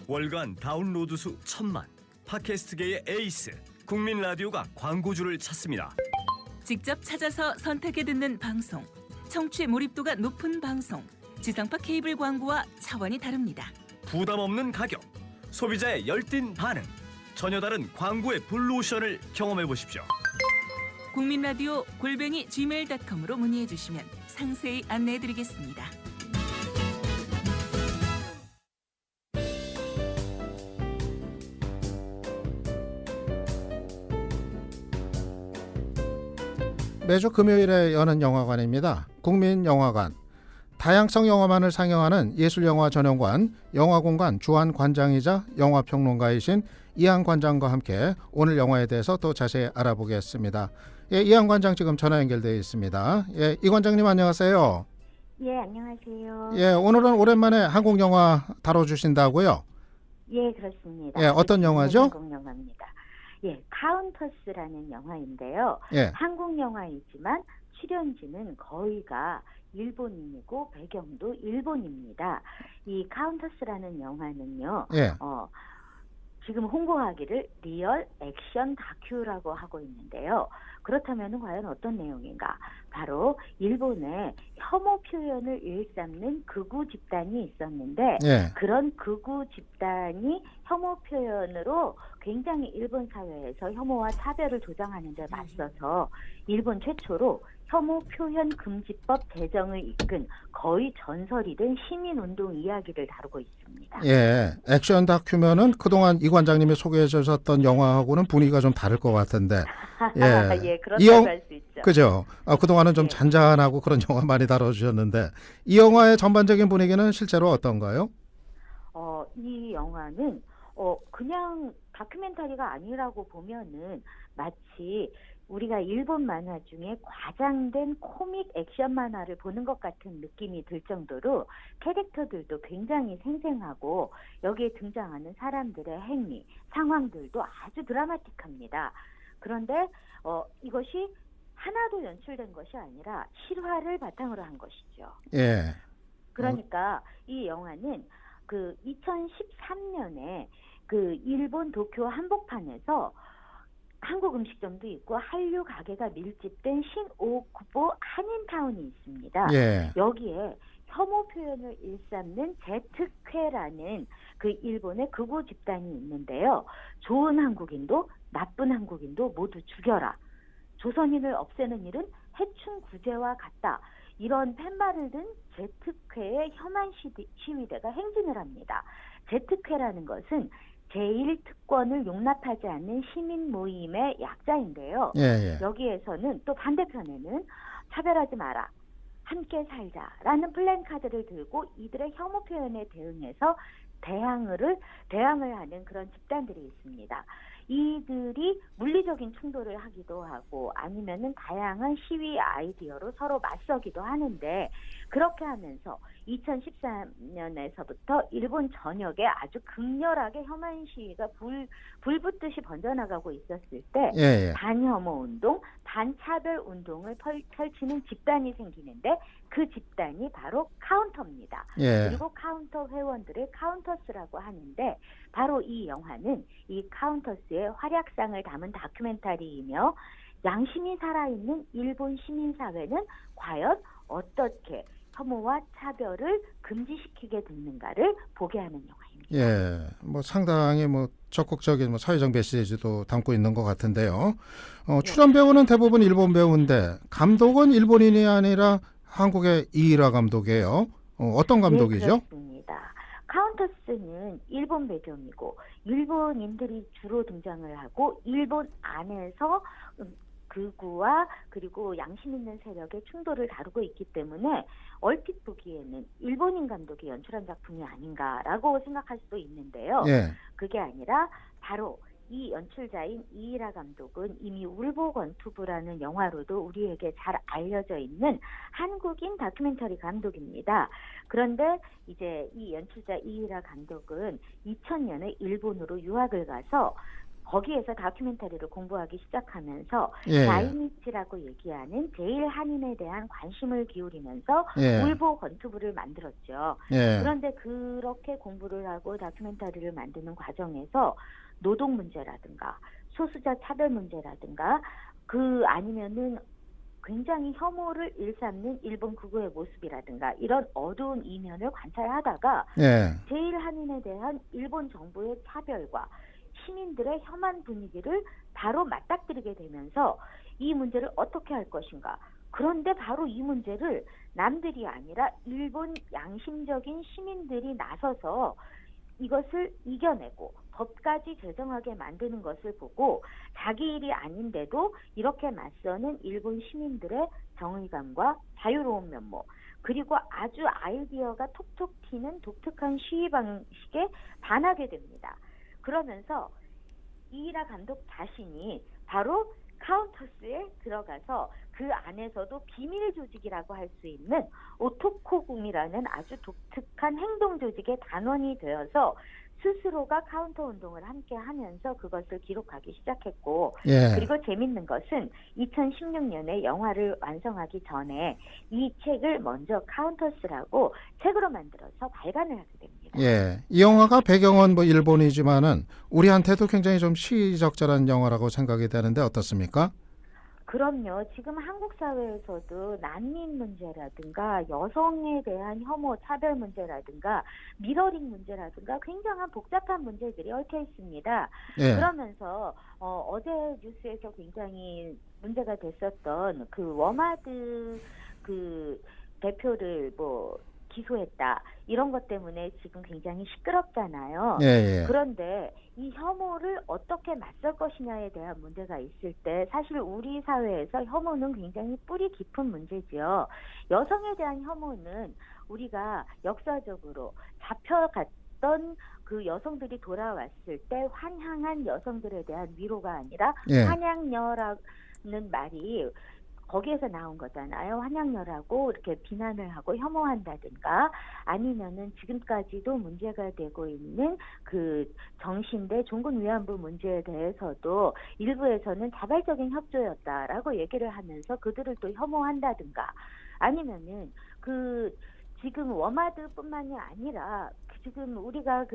월간 다운로드 수 1000만, 팟캐스트계의 에이스 국민 라디오가 광고주를 찾습니다. 직접 찾아서 선택해 듣는 방송, 청취 몰입도가 높은 방송, 지상파 케이블 광고와 차원이 다릅니다. 부담 없는 가격, 소비자의 열띤 반응, 전혀 다른 광고의 블루오션을 경험해 보십시오. 국민라디오 @gmail.com으로 문의해 주시면 상세히 안내해 드리겠습니다. 매주 금요일에 여는 영화관입니다. 국민영화관. 다양성 영화만을 상영하는 예술영화 전용관, 영화공간 주한 관장이자 영화평론가이신 이한 관장과 함께 오늘 영화에 대해서 또 자세히 알아보겠습니다. 예, 이한 관장 지금 전화 연결되어 있습니다. 예, 이 관장님 안녕하세요. 예, 안녕하세요. 예, 오늘은 오랜만에 한국 영화 다뤄주신다고요? 예, 그렇습니다. 예, 어떤 영화죠? 한국 영화입니다. 예, 카운터스라는 영화인데요. 예, 한국 영화이지만 출연진은 거의가 일본인이고 배경도 일본입니다. 이 카운터스라는 영화는요. 예, 지금 홍보하기를 리얼 액션 다큐라고 하고 있는데요. 그렇다면 과연 어떤 내용인가? 바로 일본에 혐오 표현을 일삼는 극우 집단이 있었는데 예, 그런 극우 집단이 혐오 표현으로 굉장히 일본 사회에서 혐오와 차별을 조장하는 데 맞서서 일본 최초로 혐오 표현 금지법 제정을 이끈 거의 전설이 된 시민운동 이야기를 다루고 있습니다. 예. 액션 다큐면은 그동안 이 관장님이 소개해 주셨던 영화하고는 분위기가 좀 다를 것 같은데. 예, 예, 그렇다고 할 수 있죠. 그죠? 그동안은 좀 예. 잔잔하고 그런 영화 많이 다뤄주셨는데 이 영화의 전반적인 분위기는 실제로 어떤가요? 이 영화는 그냥 다큐멘터리가 아니라고 보면은 마치 우리가 일본 만화 중에 과장된 코믹 액션 만화를 보는 것 같은 느낌이 들 정도로 캐릭터들도 굉장히 생생하고 여기에 등장하는 사람들의 행위, 상황들도 아주 드라마틱합니다. 그런데 이것이 하나도 연출된 것이 아니라 실화를 바탕으로 한 것이죠. 예. 그러니까 이 영화는 그 2013년에 그 일본 도쿄 한복판에서 한국 음식점도 있고 한류 가게가 밀집된 신오쿠보 한인타운이 있습니다. 예. 여기에 혐오 표현을 일삼는 제트쾌라는 그 일본의 극우 집단이 있는데요. 좋은 한국인도 나쁜 한국인도 모두 죽여라. 조선인을 없애는 일은 해충 구제와 같다. 이런 팻말을 든 제트쾌의 혐한 시위대가 행진을 합니다. 제트쾌라는 것은 제1특권을 용납하지 않는 시민 모임의 약자인데요. 예, 예. 여기에서는 또 반대편에는 차별하지 마라, 함께 살자라는 플랜카드를 들고 이들의 혐오 표현에 대응해서 대항을 하는 그런 집단들이 있습니다. 이들이 물리적인 충돌을 하기도 하고 아니면은 다양한 시위 아이디어로 서로 맞서기도 하는데 그렇게 하면서 2013년에서부터 일본 전역에 아주 극렬하게 혐한 시위가 불 붙듯이 번져나가고 있었을 때 예, 예. 반혐오 운동, 반차별 운동을 펼치는 집단이 생기는데 그 집단이 바로 카운터입니다. 예. 그리고 카운터 회원들을 카운터스라고 하는데 바로 이 영화는 이 카운터스의 활약상을 담은 다큐멘터리이며 양심이 살아있는 일본 시민사회는 과연 어떻게 혐오와 차별을 금지시키게 됐는가를 보게 하는 영화입니다. 예. 상당히 적극적인 사회적 메시지도 담고 있는 것 같은데요. 출연 배우는 대부분 일본 배우인데 감독은 일본인이 아니라 한국의 이이라 감독이에요. 어떤 감독이죠? 네, 그렇습니다. 카운터스는 일본 배경이고 일본인들이 주로 등장을 하고 일본 안에서 극우와 그리고 양심 있는 세력의 충돌을 다루고 있기 때문에 얼핏 보기에는 일본인 감독이 연출한 작품이 아닌가라고 생각할 수도 있는데요. 예. 그게 아니라 바로 이 연출자인 이이라 감독은 이미 울보건투부라는 영화로도 우리에게 잘 알려져 있는 한국인 다큐멘터리 감독입니다. 그런데 이제 이 연출자 이이라 감독은 2000년에 일본으로 유학을 가서 거기에서 다큐멘터리를 공부하기 시작하면서 예. 나이니치라고 얘기하는 제일 한인에 대한 관심을 기울이면서 예. 울보 권투부를 만들었죠. 예. 그런데 그렇게 공부를 하고 다큐멘터리를 만드는 과정에서 노동 문제라든가 소수자 차별 문제라든가 아니면은 굉장히 혐오를 일삼는 일본 극우의 모습이라든가 이런 어두운 이면을 관찰하다가 예. 제일 한인에 대한 일본 정부의 차별과 시민들의 혐한 분위기를 바로 맞닥뜨리게 되면서 이 문제를 어떻게 할 것인가. 그런데 바로 이 문제를 남들이 아니라 일본 양심적인 시민들이 나서서 이것을 이겨내고 법까지 제정하게 만드는 것을 보고 자기 일이 아닌데도 이렇게 맞서는 일본 시민들의 정의감과 자유로운 면모 그리고 아주 아이디어가 톡톡 튀는 독특한 시위 방식에 반하게 됩니다. 그러면서 이이라 감독 자신이 바로 카운터스에 들어가서 그 안에서도 비밀 조직이라고 할 수 있는 오토코궁이라는 아주 독특한 행동 조직의 단원이 되어서 스스로가 카운터 운동을 함께 하면서 그것을 기록하기 시작했고 예. 그리고 재밌는 것은 2016년에 영화를 완성하기 전에 이 책을 먼저 카운터스라고 책으로 만들어서 발간을 하게 됩니다. 예. 이 영화가 배경은 뭐 일본이지만은 우리한테도 굉장히 좀 시의적절한 영화라고 생각이 되는데 어떻습니까? 그럼요. 지금 한국 사회에서도 난민 문제라든가 여성에 대한 혐오, 차별 문제라든가 미러링 문제라든가 굉장한 복잡한 문제들이 얽혀 있습니다. 예. 그러면서 어제 뉴스에서 굉장히 문제가 됐었던 그 워마드 그 대표를 기소했다. 이런 것 때문에 지금 굉장히 시끄럽잖아요. 예, 예. 그런데 이 혐오를 어떻게 맞설 것이냐에 대한 문제가 있을 때 사실 우리 사회에서 혐오는 굉장히 뿌리 깊은 문제지요. 여성에 대한 혐오는 우리가 역사적으로 잡혀갔던 그 여성들이 돌아왔을 때 환향한 여성들에 대한 위로가 아니라 예. 환양녀라는 말이 거기에서 나온 거잖아요. 환양녀라고 이렇게 비난을 하고 혐오한다든가 아니면은 지금까지도 문제가 되고 있는 그 정신대 종군 위안부 문제에 대해서도 일부에서는 자발적인 협조였다라고 얘기를 하면서 그들을 또 혐오한다든가 아니면은 지금 워마드뿐만이 아니라 지금 우리가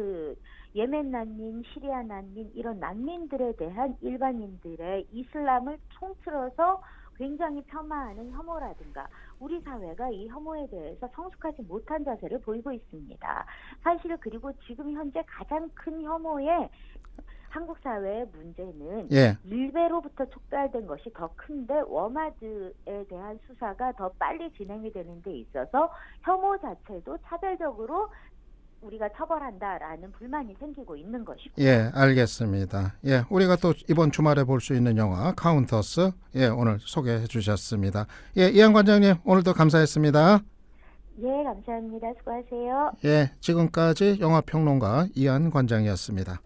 예멘 난민, 시리아 난민 이런 난민들에 대한 일반인들의 이슬람을 통틀어서 굉장히 폄하하는 혐오라든가 우리 사회가 이 혐오에 대해서 성숙하지 못한 자세를 보이고 있습니다. 사실 그리고 지금 현재 가장 큰 혐오의 한국 사회의 문제는 예. 일베로부터 촉발된 것이 더 큰데 워마드에 대한 수사가 더 빨리 진행이 되는 데 있어서 혐오 자체도 차별적으로 우리가 처벌한다라는 불만이 생기고 있는 것이고. 예, 알겠습니다. 예, 우리가 또 이번 주말에 볼 수 있는 영화 카운터스 예, 오늘 소개해 주셨습니다. 예, 이한 관장님 오늘도 감사했습니다. 예, 감사합니다. 수고하세요. 예, 지금까지 영화평론가 이한 관장이었습니다.